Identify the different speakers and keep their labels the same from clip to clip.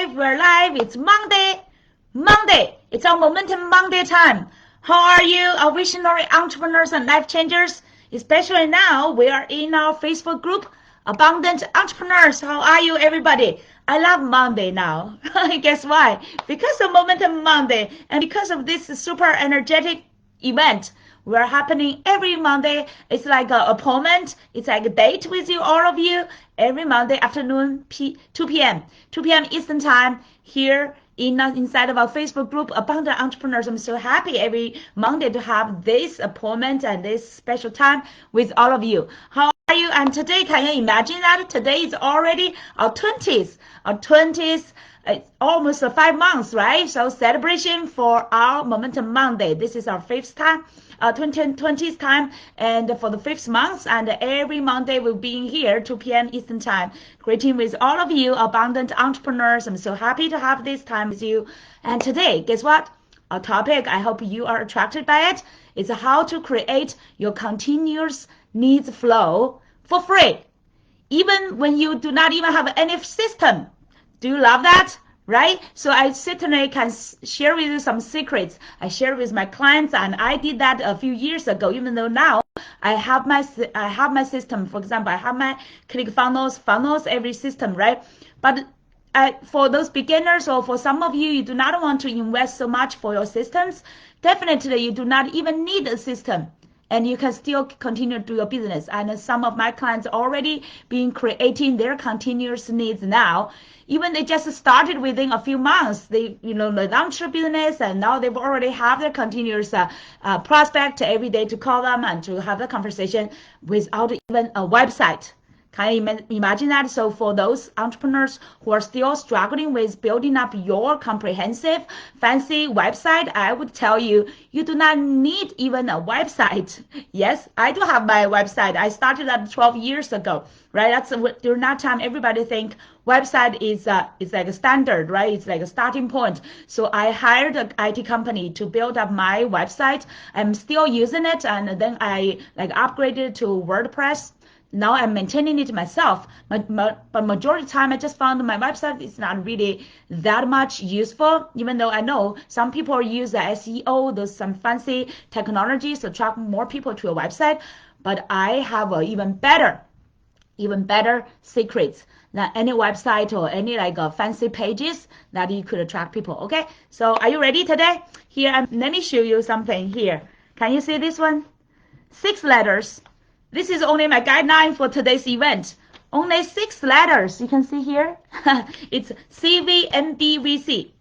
Speaker 1: live. We're live. It's Monday. It's our Momentum Monday time. How are you, our visionary entrepreneurs and life changers? Especially now, we are in our Facebook group, Abundant Entrepreneurs. How are you, everybody? I love Monday now. Guess why? Because of Momentum Monday and because of this super energetic event. We're happening every Monday. It's like an appointment. It's like a date with you, all of you, every Monday afternoon, 2 p.m. Eastern time here inside of our Facebook group, Abundant Entrepreneurs. I'm so happy every Monday to have this appointment and this special time with all of you. How are you? And today, can you imagine that? Today is already our 20th. It's almost 5 months, right? So celebration for our Momentum Monday. This is our 5th time, 2020th time, and for the 5th month, and every Monday we'll be in here 2 p.m. Eastern time. Greeting with all of you, abundant entrepreneurs. I'm so happy to have this time with you. And today, guess what? Our topic, I hope you are attracted by it, is how to create your continuous needs flow for free, even when you do not even have any system. Do you love that? Right? So I certainly can share with you some secrets. I share with my clients, and I did that a few years ago, even though now I have my system. For example, I have my ClickFunnels, every system, right? But for those beginners, or for some of you, you do not want to invest so much for your systems. Definitely, you do not even need a system, and you can still continue to do your business. And some of my clients already been creating their continuous needs now. Even they just started within a few months, they launched their business, and now they've already have their continuous prospect every day to call them and to have the conversation without even a website. Can you imagine that? So for those entrepreneurs who are still struggling with building up your comprehensive, fancy website, I would tell you, you do not need even a website. Yes, I do have my website. I started that 12 years ago, right? That's during that time, everybody think website is like a standard, right? It's like a starting point. So I hired an IT company to build up my website. I'm still using it, and then I upgraded to WordPress. Now I'm maintaining it myself, but majority of the time I just found my website is not really that much useful, even though I know some people use the SEO, some fancy technologies to attract more people to a website, but I have even better secrets than any website or any fancy pages that you could attract people. Okay, so are you ready today? Here, let me show you something here. Can you see this one? 6 letters. This is only my guideline for today's event. Only 6 letters. You can see here. It's CVMBVC.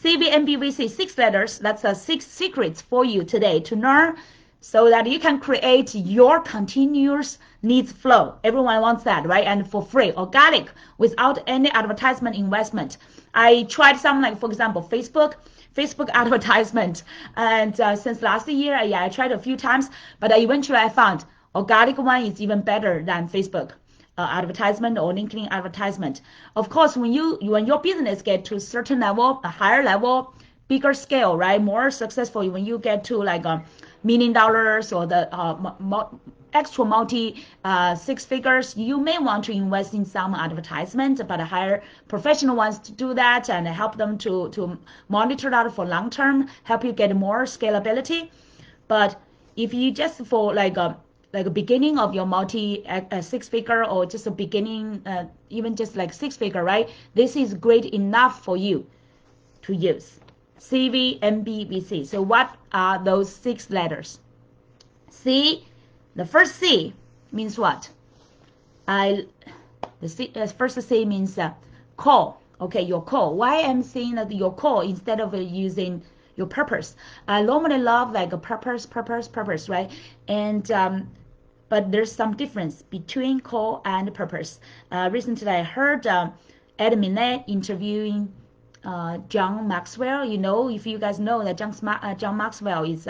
Speaker 1: CVMBVC, 6 letters. That's 6 secrets for you today to learn so that you can create your continuous needs flow. Everyone wants that, right? And for free, organic, without any advertisement investment. I tried some, for example, Facebook advertisement. And since last year, I tried a few times, but eventually I found organic one is even better than Facebook advertisement or LinkedIn advertisement. Of course, when your business get to a certain level, a higher level, bigger scale, right, more successful, when you get to $1 million or the extra multi 6 figures, you may want to invest in some advertisement, but hire professional ones to do that and help them to monitor that for long term, help you get more scalability. But if you just for a beginning of your multi 6 figure, or just a beginning, even just 6 figure, right? This is great enough for you to use. CVMBVC. So what are those 6 letters? C, the first C means what? The first C means call. Okay, your call. Why I'm saying that your call instead of using your purpose? I normally love a purpose, right? And but there's some difference between call and purpose. Recently I heard Ed Minet interviewing John Maxwell. If you guys know that John Maxwell is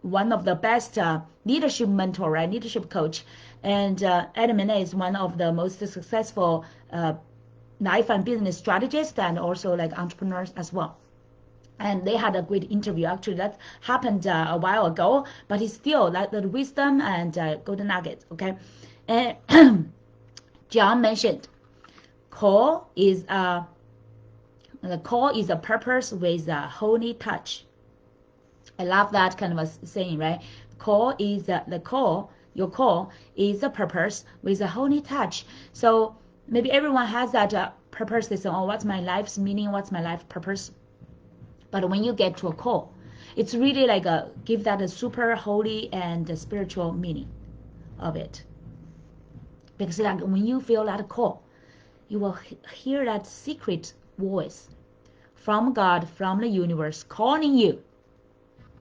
Speaker 1: one of the best leadership mentor, right? Leadership coach. And Ed Minet is one of the most successful life and business strategists, and also entrepreneurs as well. And they had a great interview. Actually, that happened a while ago, but it's still the wisdom and golden nuggets. Okay, and John mentioned call is The call is a purpose with a holy touch. I love that kind of a saying, right? Call is the call. Your call is a purpose with a holy touch. So maybe everyone has that purpose. They say, oh, what's my life's meaning? What's my life purpose? But when you get to a call, it's really like give that a super holy and spiritual meaning of it. Because like when you feel that call, you will hear that secret voice from God, from the universe, calling you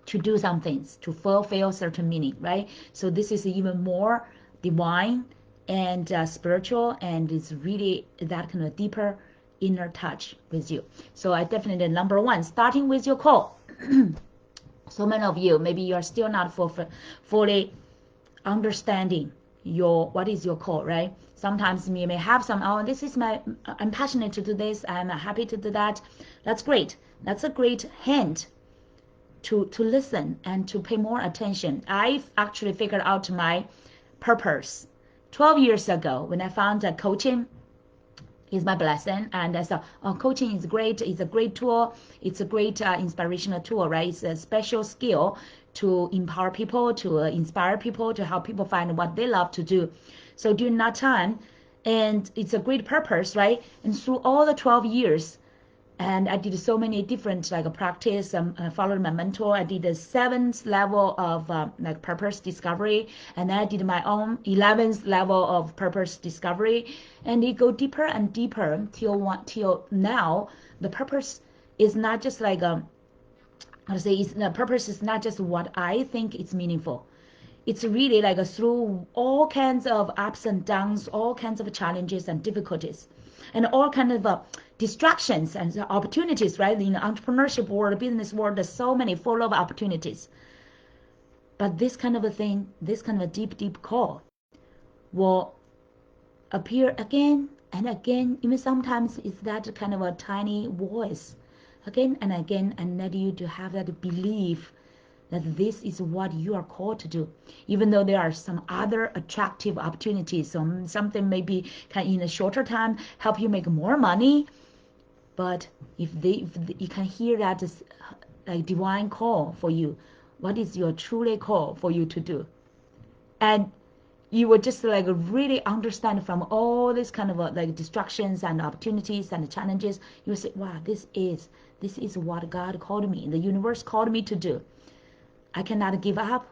Speaker 1: to do some things, to fulfill certain meaning, right? So this is even more divine and spiritual, and it's really that kind of deeper inner touch with you. So I definitely, number one, starting with your call. So many of you, maybe you're still not fully understanding what is your call, right? Sometimes you may have some, oh, this is I'm passionate to do this, I'm happy to do that. That's great. That's a great hint to listen and to pay more attention. I've actually figured out my purpose 12 years ago when I found that coaching is my blessing, and I thought, oh, coaching is great. It's a great tool. It's a great inspirational tool, right? It's a special skill to empower people, to inspire people, to help people find what they love to do. So during that time, and it's a great purpose, right? And through all the 12 years, and I did so many different like practice. Followed my mentor. I did the 7th level of like purpose discovery, and then I did my own 11th level of purpose discovery, and it go deeper and deeper till now. The purpose is not just like how to say. The purpose is not just what I think is meaningful. It's really like through all kinds of ups and downs, all kinds of challenges and difficulties, and all kinds of distractions and opportunities, right? In the entrepreneurship world, business world, there's so many full of opportunities. But this kind of a thing, this kind of a deep call will appear again and again. Even sometimes it's that kind of a tiny voice again and again, and let you to have that belief that this is what you are called to do, even though there are some other attractive opportunities. So something maybe can in a shorter time help you make more money, but if you can hear that like divine call for you, what is your truly call for you to do, and you will just like really understand from all this kind of like distractions and opportunities and challenges. You will say, wow, this is what God called me, the universe called me to do. I cannot give up,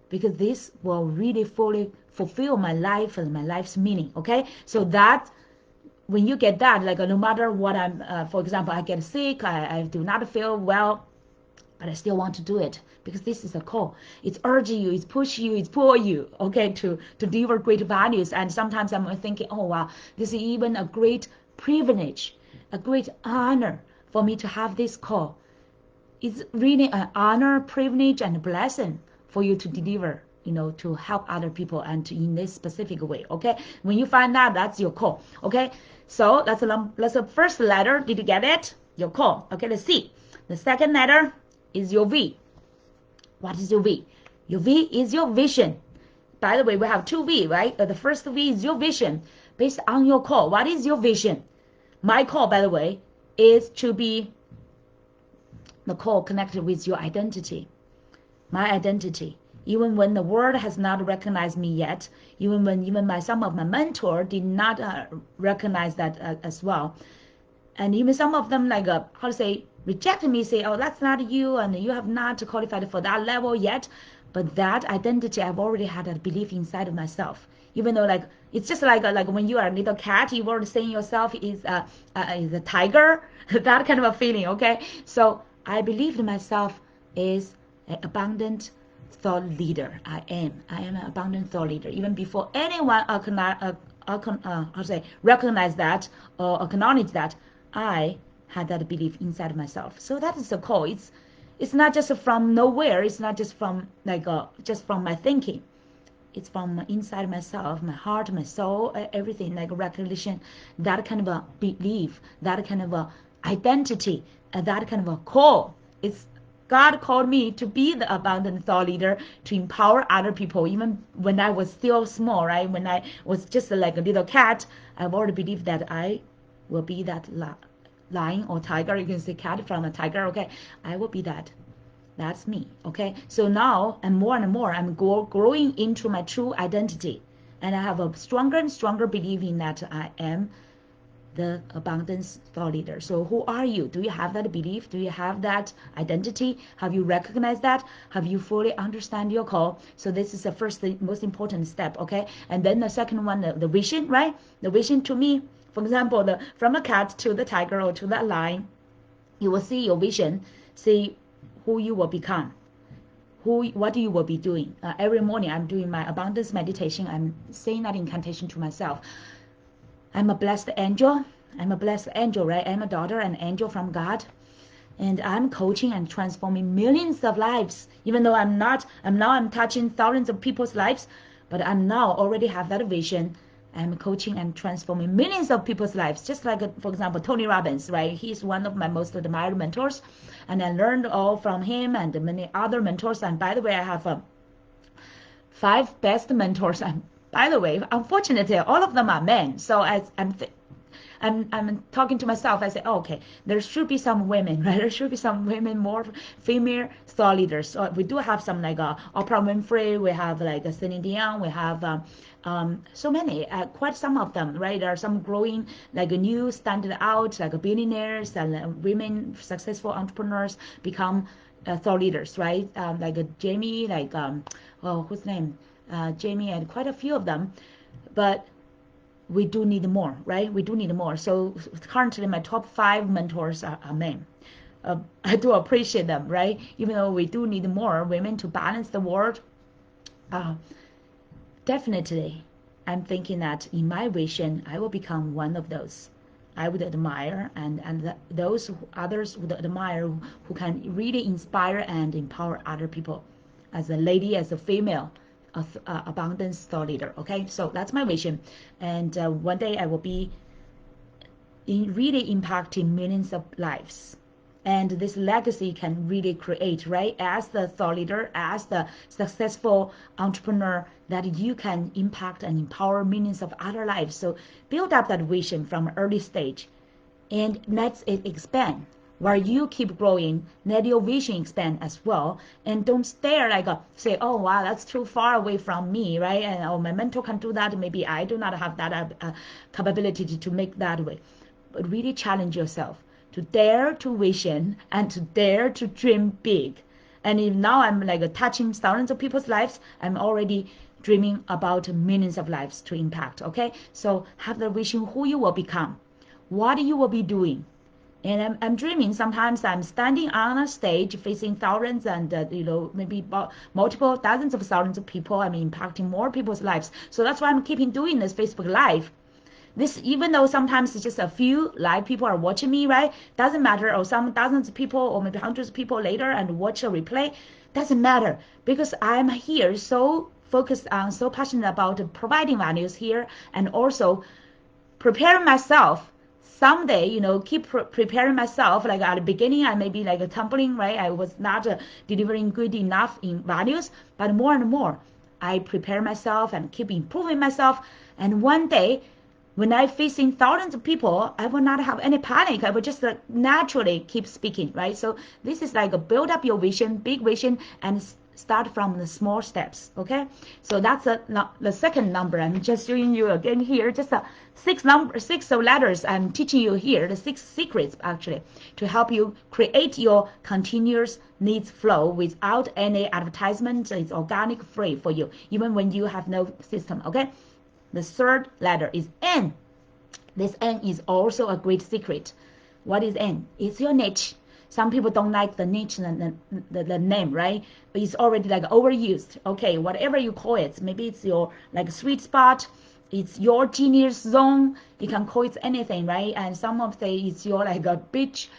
Speaker 1: because this will really fully fulfill my life and my life's meaning. Okay, so that when you get that, like no matter what for example, I get sick, I do not feel well, but I still want to do it because this is a call. It's urging you, it's pushing you, it's pulling you, okay, to deliver great values. And sometimes I'm thinking, oh wow, this is even a great privilege, a great honor for me to have this call. It's really an honor, privilege, and a blessing for you to deliver, to help other people and in this specific way. Okay, when you find that, that's your call. Okay, so that's the first letter. Did you get it? Your call. Okay, let's see. The second letter is your V. What is your V? Your V is your vision. By the way, we have two V, right? The first V is your vision based on your call. What is your vision? My call, by the way, is to be the call connected with your identity, my identity. Even when the world has not recognized me yet, even when some of my mentor did not recognize that as well, and even some of them like how to say reject me, say, oh, that's not you, and you have not qualified for that level yet. But that identity, I've already had a belief inside of myself. Even though like it's just like when you are a little cat, you already saying yourself is a tiger, that kind of a feeling. Okay, so I believed myself is an abundant thought leader. I am an abundant thought leader. Even before anyone recognize that or acknowledge that, I had that belief inside of myself. So that is the call. It's not just from nowhere. It's not just from just from my thinking. It's from inside myself, my heart, my soul, everything, like recognition, that kind of a belief, that kind of a identity, and that kind of a call. It's God called me to be the abundant thought leader, to empower other people. Even when I was still small, right? When I was just like a little cat, I've already believed that I will be that lion or tiger, you can say cat from a tiger, okay? I will be that. That's me, okay? So now, and more, I'm growing into my true identity. And I have a stronger and stronger belief in that I am the abundance thought leader. So who are you? Do you have that belief? Do you have that identity? Have you recognized that? Have you fully understand your call? So this is the first, the most important step, okay? And then the second one, the vision, right? The vision to me, for example, from the cat to the tiger or to the lion, you will see your vision, see who you will become. What you will be doing. Every morning I'm doing my abundance meditation. I'm saying that incantation to myself. I'm a blessed angel. I'm a blessed angel, right? I'm a daughter, an angel from God. And I'm coaching and transforming millions of lives. Even though I'm touching thousands of people's lives, but I'm now already have that vision. I'm coaching and transforming millions of people's lives. Just like, for example, Tony Robbins, right? He's one of my most admired mentors. And I learned all from him and many other mentors. And by the way, I have 5 best mentors. And by the way, unfortunately, all of them are men. So I'm talking to myself. I say, oh, okay, there should be some women, right? There should be some women, more female thought leaders. So we do have some like Oprah Winfrey. We have like Celine Dion. We have so many, quite some of them, right? There are some growing like a new standard out, like billionaires and women, successful entrepreneurs become thought leaders, right? Like Jamie, like whose name? Jamie, and quite a few of them, but we do need more, right? We do need more. So currently my top 5 mentors are men. I do appreciate them, right? Even though we do need more women to balance the world, definitely I'm thinking that in my vision, I will become one of those. I would admire, and those others would admire who can really inspire and empower other people as a lady, as a female, abundance thought leader. Okay, so that's my vision, and one day I will be really impacting millions of lives, and this legacy can really create, right, as the thought leader, as the successful entrepreneur, that you can impact and empower millions of other lives. So build up that vision from early stage and let it expand. While you keep growing, let your vision expand as well. And don't stare like say, oh wow, that's too far away from me, right? And oh, my mentor can do that. Maybe I do not have that capability to make that way. But really challenge yourself to dare to vision and to dare to dream big. And if now I'm like touching thousands of people's lives, I'm already dreaming about millions of lives to impact. Okay, so have the vision who you will become, what you will be doing. And I'm dreaming. Sometimes I'm standing on a stage facing thousands and maybe multiple dozens of thousands of people. I'm impacting more people's lives. So that's why I'm keeping doing this Facebook Live. This, even though sometimes it's just a few live people are watching me, right? Doesn't matter. Or some dozens of people or maybe hundreds of people later and watch a replay. Doesn't matter, because I'm here so focused on, so passionate about providing values here, and also preparing myself someday, keep preparing myself. Like at the beginning, I may be like tumbling, right? I was not delivering good enough in values, but more and more, I prepare myself and keep improving myself. And one day, when I facing thousands of people, I will not have any panic. I will just naturally keep speaking, right? So this is like a build up your vision, big vision, and start from the small steps. Okay, so that's the second number. I'm just showing you again here, just six letters I'm teaching you here, the 6 secrets actually, to help you create your continuous needs flow without any advertisement. It's organic, free for you, even when you have no system. Okay, the third letter is N. This N is also a great secret. What is N? It's your niche. Some people don't like the niche, the name, right? But it's already like overused. Okay, whatever you call it, maybe it's your like sweet spot, it's your genius zone. You can call it anything, right? And some of say it's your like a bitch,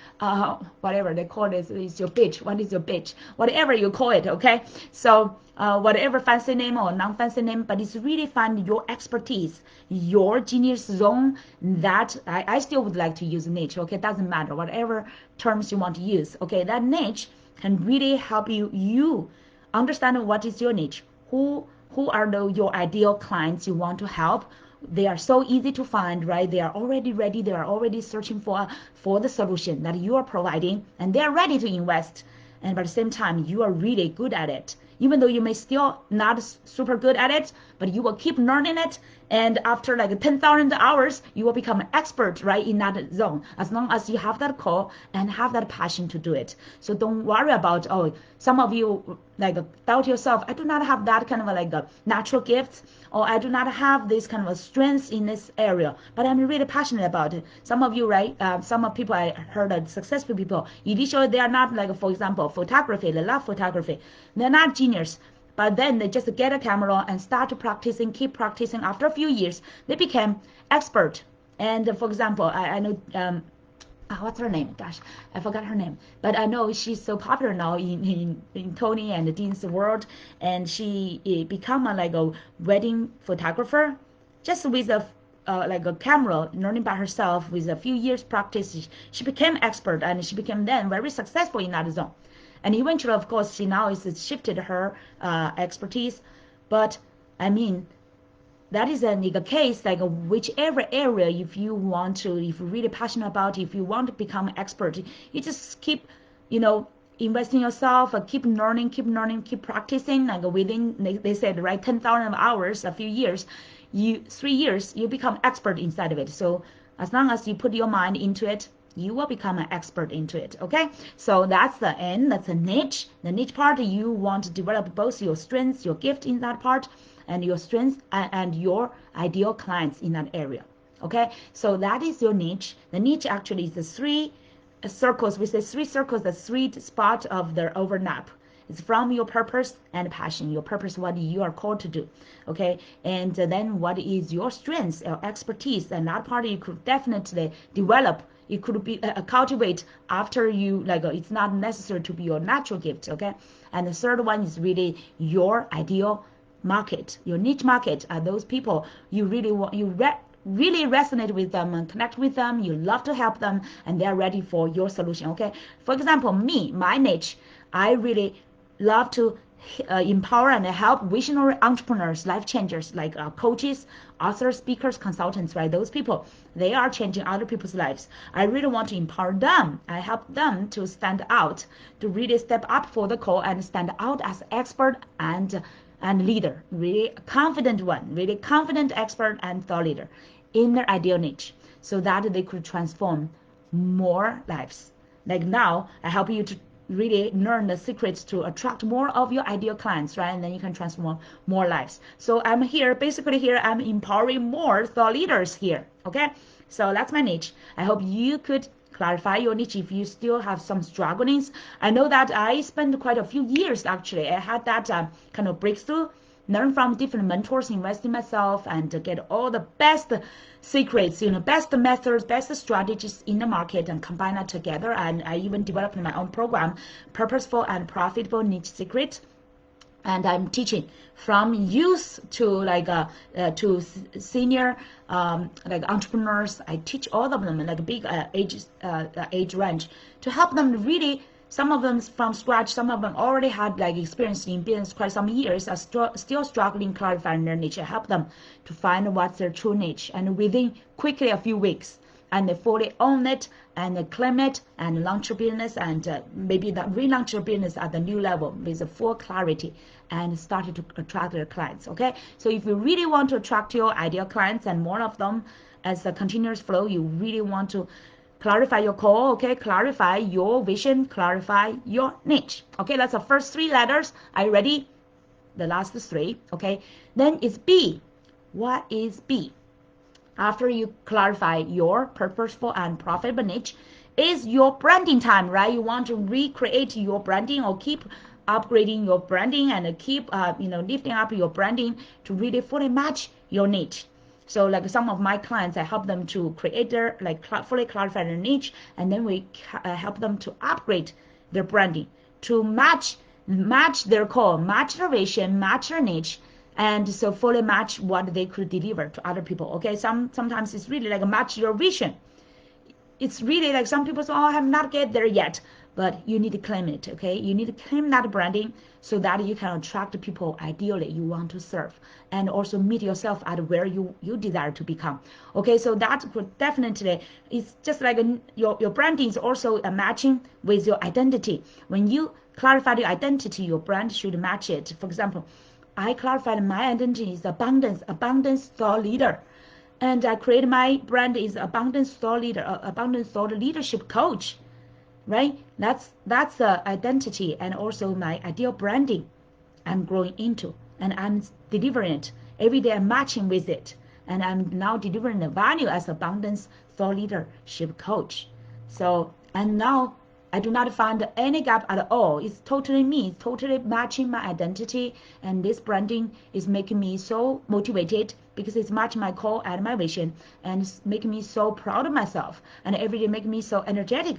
Speaker 1: whatever they call it, it's your bitch. What is your bitch? Whatever you call it, okay? So whatever fancy name or non-fancy name, but it's really find your expertise, your genius zone. That I still would like to use niche. Okay, doesn't matter whatever terms you want to use. Okay, that niche can really help you understand what is your niche, who are your ideal clients you want to help, they are so easy to find, right? They are already ready. They are already searching for the solution that you are providing, and they are ready to invest. And by the same time, you are really good at it. Even though you may still not super good at it, but you will keep learning it. And after like 10,000 hours, you will become an expert, right, in that zone, as long as you have that call and have that passion to do it. So don't worry about, oh, some of you like doubt yourself, I do not have that kind of like a natural gift, or I do not have this kind of a strength in this area, but I'm really passionate about it. Some of you, right, some of people I heard of successful people, initially they are not like, for example, photography, they love photography, they're not genius, but then they just get a camera and start practicing, keep practicing. After a few years, they became expert. And for example, I know, what's her name? Gosh, I forgot her name. But I know she's so popular now in Tony and Dean's world. And she become like a wedding photographer just with a like a camera, learning by herself with a few years practice. She became expert, and she became then very successful in that zone. And eventually, of course, she now is shifted her expertise. But I mean, that is a case like whichever area, if you want to, if you're really passionate about it, if you want to become an expert, you just keep, investing yourself, keep learning, keep practicing. Like within, they said, right, 10,000 hours, a few years, 3 years, you become expert inside of it. So as long as you put your mind into it, you will become an expert into it. Okay, so that's the end. That's a niche. The niche part, you want to develop both your strengths, your gift in that part, and your strengths and your ideal clients in that area. Okay, so that is your niche. The niche actually is the three circles. We say three circles, the sweet spot of the overlap. It's from your purpose and passion. Your purpose, what you are called to do. Okay, and then what is your strengths or expertise, and that part you could definitely develop. It could be cultivate after you, like, it's not necessary to be your natural gift. Okay, and the third one is really your ideal market. Your niche market are those people you really want, really resonate with them and connect with them, you love to help them, and they're ready for your solution. Okay, for example, me, my niche, I really love to empower and help visionary entrepreneurs, life changers, like coaches, authors, speakers, consultants, right? Those people, they are changing other people's lives. I really want to empower them. I help them to stand out, to really step up for the call and stand out as expert and leader, really confident one, really confident expert and thought leader in their ideal niche, so that they could transform more lives. Like now, I help you to really learn the secrets to attract more of your ideal clients, right? And then you can transform more lives. So I'm here, basically here, I'm empowering more thought leaders here. Okay, so that's my niche. I hope you could clarify your niche if you still have some strugglings. I know that I spent quite a few years, actually. I had that kind of breakthrough, learn from different mentors, invest in myself, and get all the best secrets, best methods, best strategies in the market, and combine that together. And I even developed my own program, Purposeful and Profitable Niche Secret. And I'm teaching from youth to like to senior like entrepreneurs. I teach all of them like big age range, to help them really. Some of them from scratch, some of them already had like experience in business quite some years, are still struggling clarifying their niche. I help them to find what's their true niche, and within quickly a few weeks, and they fully own it and they claim it and launch your business, and maybe relaunch your business at the new level with a full clarity, and started to attract their clients. Okay, so if you really want to attract your ideal clients and more of them as a continuous flow, you really want to clarify your call. Okay, clarify your vision, clarify your niche. Okay, that's the first 3 letters. Are you ready? The last 3. Okay, then it's B. What is B? After you clarify your purposeful and profitable niche, is your branding time, right? You want to recreate your branding, or keep upgrading your branding, and keep lifting up your branding to really fully match your niche. So like some of my clients, I help them to create their, like, fully clarify their niche, and then we help them to upgrade their branding to match their call, match their vision, match their niche, and so fully match what they could deliver to other people. Okay, sometimes it's really like match your vision. it's really like some people say, oh, I have not get there yet, but you need to claim it, okay? You need to claim that branding so that you can attract the people ideally you want to serve, and also meet yourself at where you desire to become. Okay, so that would definitely, it's just like your branding is also a matching with your identity. When you clarify the identity, your brand should match it. For example, I clarified my identity is abundance thought leader. And I created my brand is abundance thought leader, abundance thought leadership coach, right? That's the identity and also my ideal branding I'm growing into, and I'm delivering it every day. I'm matching with it, and I'm now delivering the value as abundance thought leadership coach. So, and now I do not find any gap at all. It's totally me, it's totally matching my identity, and this branding is making me so motivated because it's matching my core and my vision, and it's making me so proud of myself, and every day making me so energetic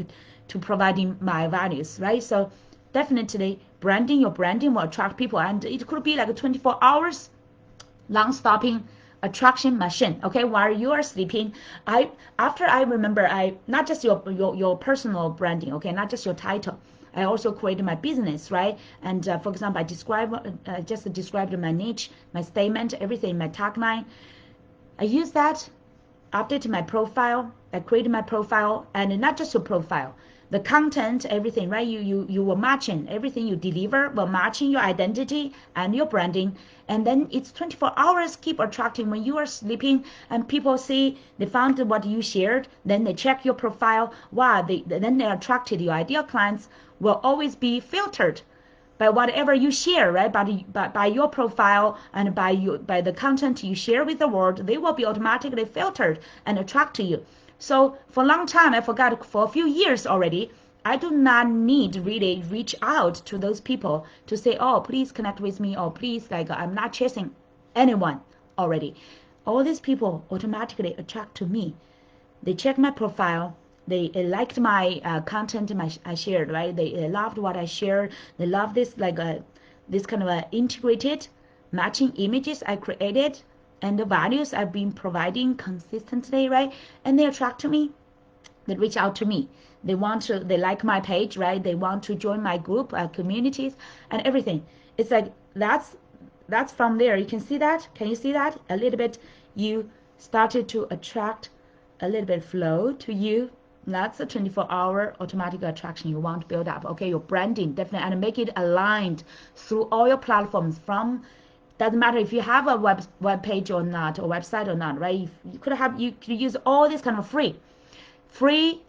Speaker 1: to providing my values, right? So definitely your branding will attract people, and it could be like 24 hours non-stopping attraction machine. Okay, while you are sleeping, after I remember, not just your personal branding, okay, not just your title, I also created my business, right? And for example, I just described my niche, my statement, everything, my tagline. I use that, updated my profile, I created my profile, and not just your profile, the content, everything, right? You will matching everything you deliver, will matching your identity and your branding, and then it's 24 hours keep attracting. When you are sleeping and people see they found what you shared, then they check your profile. Wow, then they're attracted. Your ideal clients will always be filtered by whatever you share, right? By your profile and by the content you share with the world, they will be automatically filtered and attract to you. So for a long time, I forgot, for a few years already, I do not need really reach out to those people to say, oh, please connect with me, or please, like, I'm not chasing anyone already. All these people automatically attract to me. They check my profile. They liked my content I shared, right? They loved what I shared. They love this, like this kind of integrated matching images I created, and the values I've been providing consistently, right? And they attract to me. They reach out to me. They like my page, right? They want to join my group, communities, and everything. It's like that's from there. You can see that. Can you see that? A little bit. You started to attract a little bit flow to you. That's a 24-hour automatic attraction you want to build up. Okay, your branding definitely, and make it aligned through all your platforms. From doesn't matter if you have a web page or not, or website or not, right? You could use all these kind of free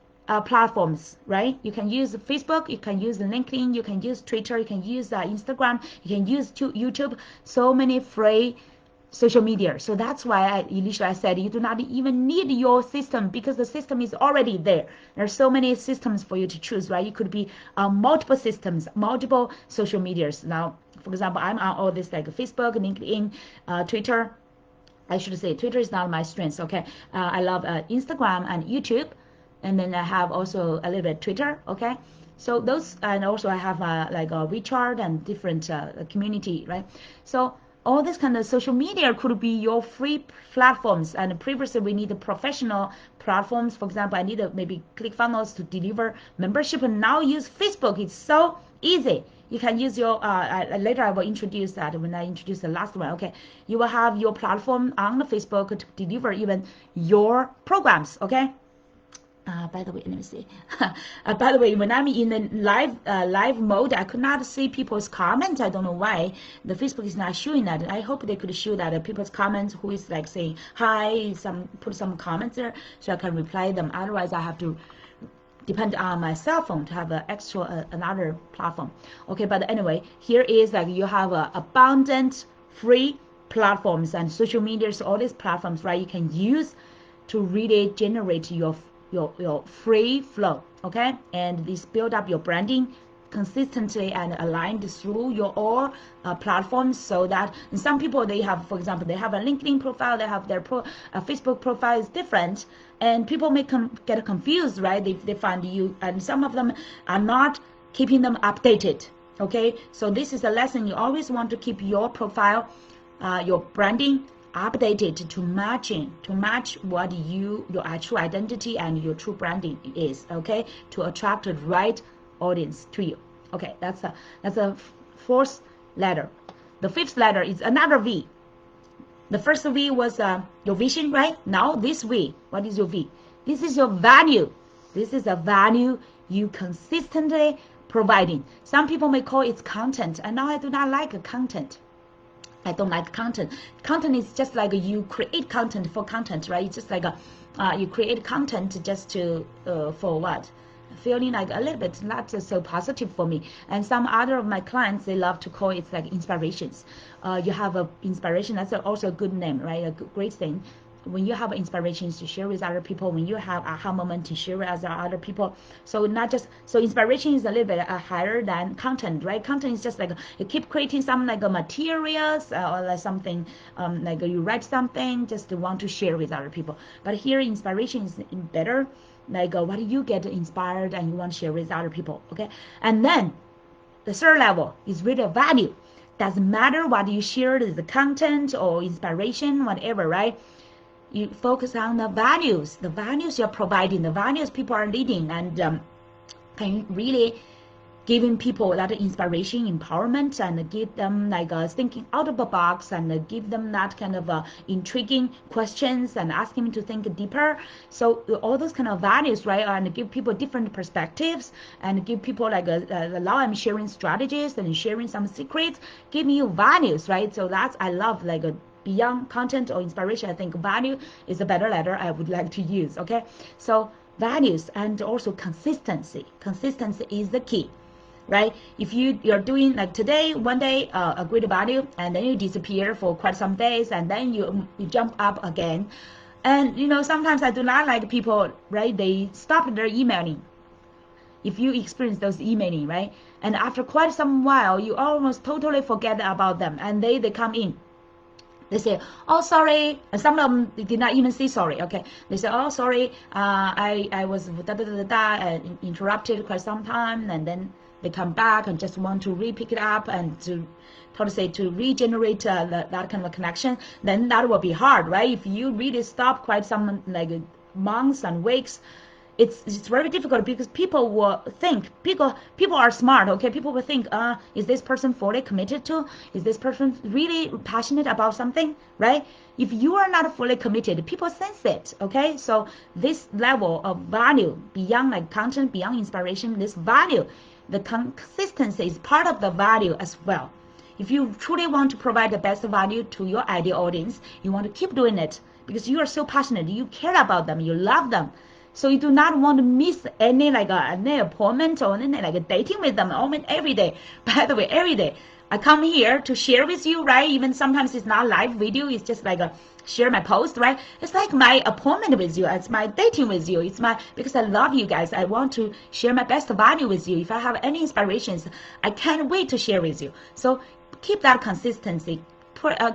Speaker 1: platforms, right? You can use Facebook, you can use LinkedIn, you can use Twitter, you can use Instagram, you can use YouTube. So many free social media. So that's why initially I said you do not even need your system, because the system is already there. There's so many systems for you to choose, right? You could be on multiple systems, multiple social medias. Now, for example, I'm on all this, like Facebook, LinkedIn, Twitter. I should say Twitter is not my strength. Okay, I love Instagram and YouTube, and then I have also a little bit Twitter. Okay, so those, and also I have like a WeChat and different community, right? So all this kind of social media could be your free platforms. And previously we need professional platforms. For example, I need maybe ClickFunnels to deliver membership, and now use Facebook. It's so easy. You can use your, later I will introduce that when I introduce the last one. Okay, you will have your platform on the Facebook to deliver even your programs. Okay. By the way, let me see. By the way, when I'm in the live mode, I could not see people's comments. I don't know why the Facebook is not showing that. I hope they could show that people's comments, who is like saying hi, put some comments there, so I can reply them. Otherwise, I have to depend on my cell phone to have an extra another platform. Okay, but anyway, here is like you have abundant free platforms and social medias, all these platforms, right? You can use to really generate your free flow. Okay, and this build up your branding consistently and aligned through your all platforms, so that, and some people, they have, for example, they have a LinkedIn profile, they have their Facebook profile is different, and people may get confused, right? They find you, and some of them are not keeping them updated. Okay, so this is a lesson. You always want to keep your profile, your branding update it to match what your actual identity and your true branding is, okay, to attract the right audience to you. Okay, that's a fourth letter. The fifth letter is another V. The first V was your vision, right? Now this V, what is your V? This is your value. This is a value you consistently providing. Some people may call it content, and now I do not like content. I don't like content. Content is just like you create content for content, right? It's just like you create content just to for what? Feeling like a little bit not so positive for me. And some other of my clients, they love to call it like inspirations. You have a inspiration, that's also a good name, right? A great thing. When you have inspirations to share with other people, when you have aha moment to share with other people. So not just, so inspiration is a little bit higher than content, right? Content is just like you keep creating some like materials or like something like you write something just to want to share with other people. But here inspiration is better, like what you get inspired and you want to share with other people, okay? And then the third level is really a value. Doesn't matter what you share, the content or inspiration, whatever, right? You focus on the values you're providing, the values people are leading, and can really giving people that inspiration, empowerment, and give them like thinking out of the box, and give them that kind of intriguing questions and asking them to think deeper. So all those kind of values, right, and give people different perspectives, and give people like allow them sharing strategies and sharing some secrets, giving you values, right? So that's, I love like beyond content or inspiration, I think value is a better letter I would like to use, okay? So values and also consistency. Consistency is the key, right? If you're doing like today, one day a great value, and then you disappear for quite some days, and then you jump up again. And you know, sometimes I do not like people, right? They stop their emailing. If you experience those emailing, right? And after quite some while, you almost totally forget about them, and they come in. They say, oh, sorry. And some of them did not even say sorry, okay? They say, oh, sorry, I was interrupted quite some time, and then they come back and just want to re-pick it up and to regenerate that kind of connection. Then that will be hard, right? If you really stop quite some like months and weeks, it's very difficult, because people will think, people are smart, okay? People will think, is this person fully committed to? Is this person really passionate about something, right? If you are not fully committed, people sense it, okay? So this level of value, beyond like content, beyond inspiration, this value, the consistency is part of the value as well. If you truly want to provide the best value to your ideal audience, you want to keep doing it because you are so passionate, you care about them, you love them. So you do not want to miss any like any appointment or any like dating with them almost every day. By the way, every day I come here to share with you, right? Even sometimes it's not live video, it's just like share my post, right? It's like my appointment with you, it's my dating with you, it's my, because I love you guys, I want to share my best value with you. If I have any inspirations, I can't wait to share with you. So keep that consistency.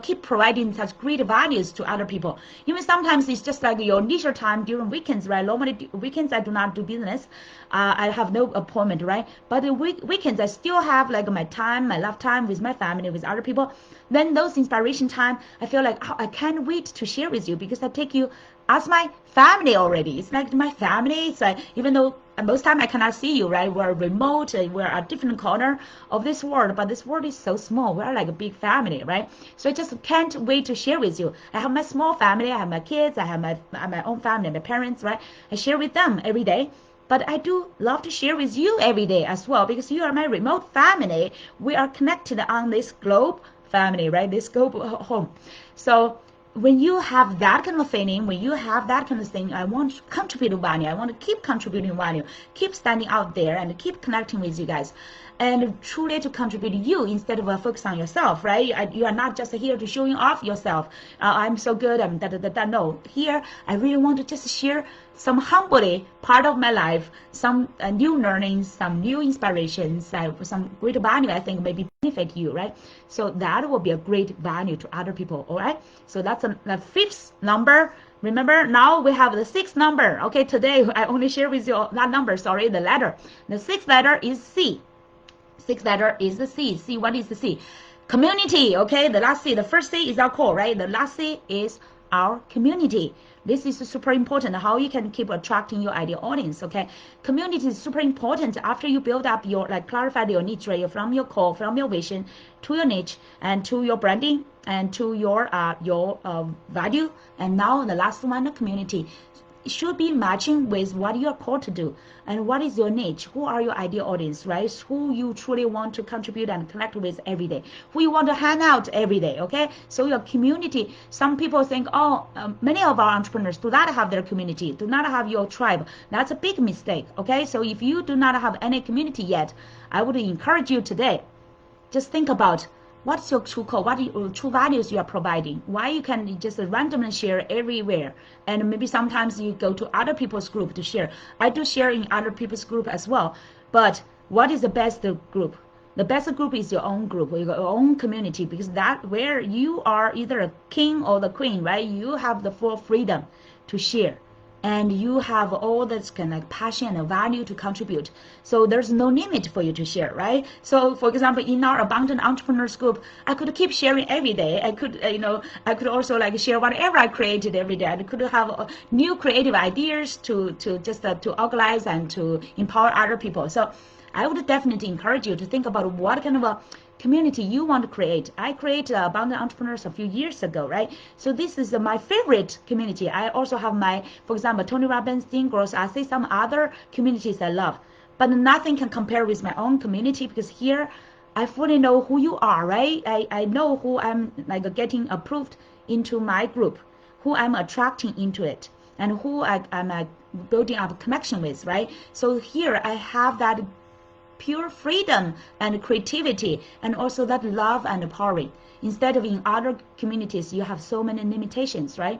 Speaker 1: Keep providing such great values to other people. Even sometimes it's just like your leisure time during weekends, right? Normally weekends I do not do business. I have no appointment, right? But the weekends I still have like my time, my love time with my family, with other people. Then those inspiration time, I feel like, oh, I can't wait to share with you, because I take you as my family already. It's like my family. It's like, even though most time I cannot see you, right? We're remote, we're a different corner of this world, but this world is so small. We're like a big family, right? So I just can't wait to share with you. I have my small family, I have my kids, I have my own family, my parents, right? I share with them every day. But I do love to share with you every day as well, because you are my remote family. We are connected on this globe family, right? This globe home. So when you have that kind of feeling, when you have that kind of thing, I want to contribute value. I want to keep contributing value, keep standing out there and keep connecting with you guys, and truly to contribute to you instead of focus on yourself, right? You are not just here to showing off yourself. I'm so good, I'm da-da-da-da. No, here I really want to just share some humbly part of my life, some new learnings, some new inspirations, some great value I think maybe benefit you, right? So that will be a great value to other people, all right? So that's the fifth number. Remember, now we have the sixth number. Okay, today I only share with you that number, sorry, the letter. The sixth letter is C. Sixth letter is the C. C, what is the C? Community, okay? The last C, the first C is our core, right? The last C is our community. This is super important, how you can keep attracting your ideal audience, okay? Community is super important after you build up your, like, clarified your niche, right? From your core, from your vision to your niche and to your branding and to your value. And now the last one, the community. It should be matching with what you are called to do and what is your niche, who are your ideal audience, right? Who you truly want to contribute and connect with every day, who you want to hang out every day, okay? So your community, some people think, oh, many of our entrepreneurs do not have their community, do not have your tribe. That's a big mistake, okay? So if you do not have any community yet, I would encourage you today, just think about what's your true core, what your true values you are providing, why you can just randomly share everywhere, and maybe sometimes you go to other people's group to share. I do share in other people's group as well, but what is the best group? The best group is your own group, your own community, because that where you are either a king or the queen, right? You have the full freedom to share, and you have all this kind of passion and value to contribute. So there's no limit for you to share, right? So for example, in our Abundant Entrepreneurs group, I could keep sharing every day. I could, I could also like share whatever I created every day. I could have new creative ideas to just to organize and to empower other people. So I would definitely encourage you to think about what kind of a community you want to create. I created Abundant Entrepreneurs a few years ago, right? So this is my favorite community. I also have my, for example, Tony Robbins, Dean Gross. I see some other communities I love, but nothing can compare with my own community, because here I fully know who you are, right? I know who I'm like getting approved into my group, who I'm attracting into it, and who I'm building up a connection with, right? So here I have that pure freedom and creativity, and also that love and empowering. Instead of in other communities, you have so many limitations, right?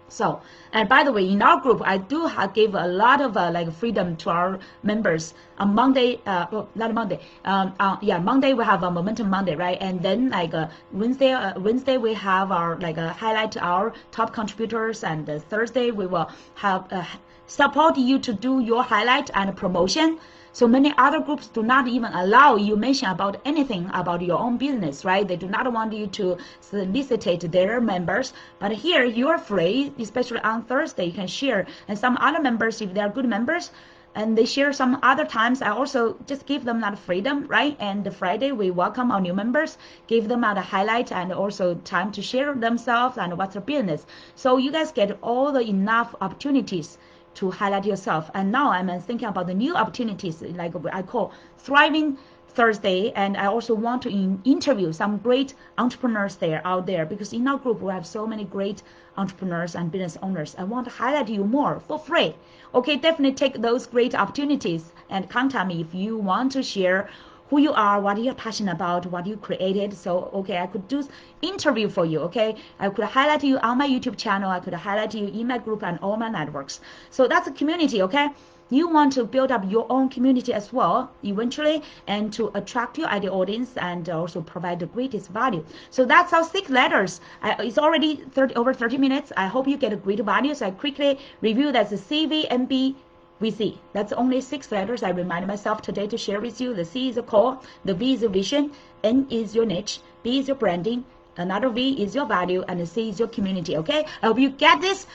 Speaker 1: So, and by the way, in our group, I do give a lot of like freedom to our members. On Monday, not Monday, Monday we have a Momentum Monday, right? And then like Wednesday we have our like highlight our top contributors, and Thursday we will have support you to do your highlight and promotion. So many other groups do not even allow you mention about anything about your own business, right? They do not want you to solicit their members. But here you're free, especially on Thursday, you can share. And some other members, if they're good members, and they share some other times, I also just give them that freedom, right? And the Friday we welcome our new members, give them a highlight and also time to share themselves and what's their business. So you guys get all the enough opportunities to highlight yourself. And now I'm thinking about the new opportunities, like I call Thriving Thursday. And I also want to interview some great entrepreneurs out there, because in our group we have so many great entrepreneurs and business owners. I want to highlight you more for free. Okay, definitely take those great opportunities and contact me if you want to share who you are, what you're passionate about, what you created. So, okay, I could do interview for you, okay? I could highlight you on my YouTube channel. I could highlight you in my group and all my networks. So that's a community, okay? You want to build up your own community as well, eventually, and to attract your ideal audience and also provide the greatest value. So that's our 6 letters. It's already over 30 minutes. I hope you get a great value. So I quickly review that's the CVMB. VC. That's only 6 letters. I remind myself today to share with you. The C is a core, the V is your vision, N is your niche, B is your branding, another V is your value, and the C is your community, okay? I hope you get this.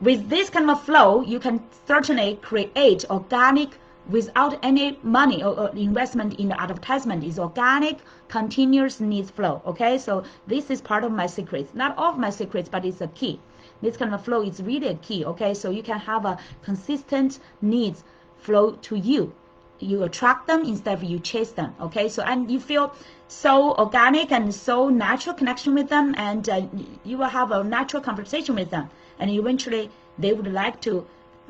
Speaker 1: With this kind of flow, you can certainly create organic without any money or investment in the advertisement. Is organic, continuous needs flow, okay? So this is part of my secrets. Not all of my secrets, but it's a key. This kind of flow is really a key, okay? So you can have a consistent needs flow to you. You attract them instead of you chase them, okay? So, and you feel so organic and so natural connection with them, and you will have a natural conversation with them, and eventually they would like to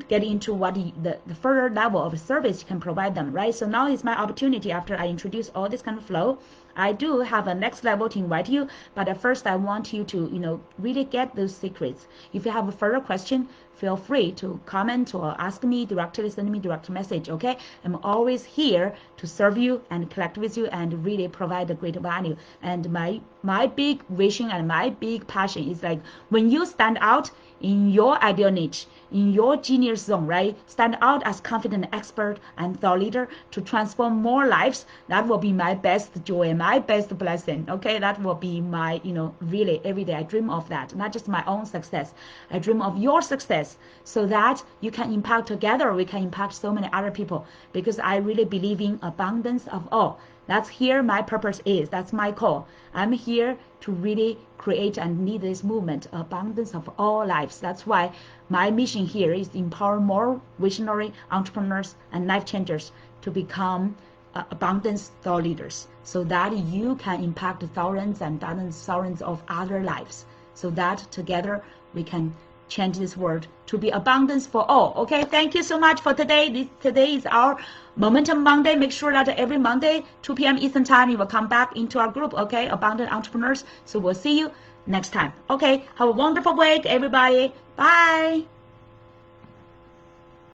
Speaker 1: get into what the further level of service you can provide them, right? So now is my opportunity. After I introduce all this kind of flow, I do have a next level to invite you, but at first I want you to really get those secrets. If you have a further question, feel free to comment or ask me directly, send me direct message, okay? I'm always here to serve you and connect with you and really provide a great value. And my big vision and my big passion is like when you stand out in your ideal niche, in your genius zone, right? Stand out as confident expert and thought leader to transform more lives. That will be my best joy and my best blessing. Okay, that will be my, really every day I dream of that. Not just my own success. I dream of your success so that you can impact together. We can impact so many other people because I really believe in abundance of all. That's here my purpose is. That's my call. I'm here to really create and lead this movement, abundance of all lives. That's why my mission here is to empower more visionary entrepreneurs and life changers to become abundance thought leaders so that you can impact thousands and thousands of other lives so that together we can change this world to be abundance for all. Okay, thank you so much for today. Today is our Momentum Monday. Make sure that every Monday, 2 p.m. Eastern Time, you will come back into our group, okay, Abundant Entrepreneurs. So we'll see you next time. Okay, have a wonderful week, everybody. Bye.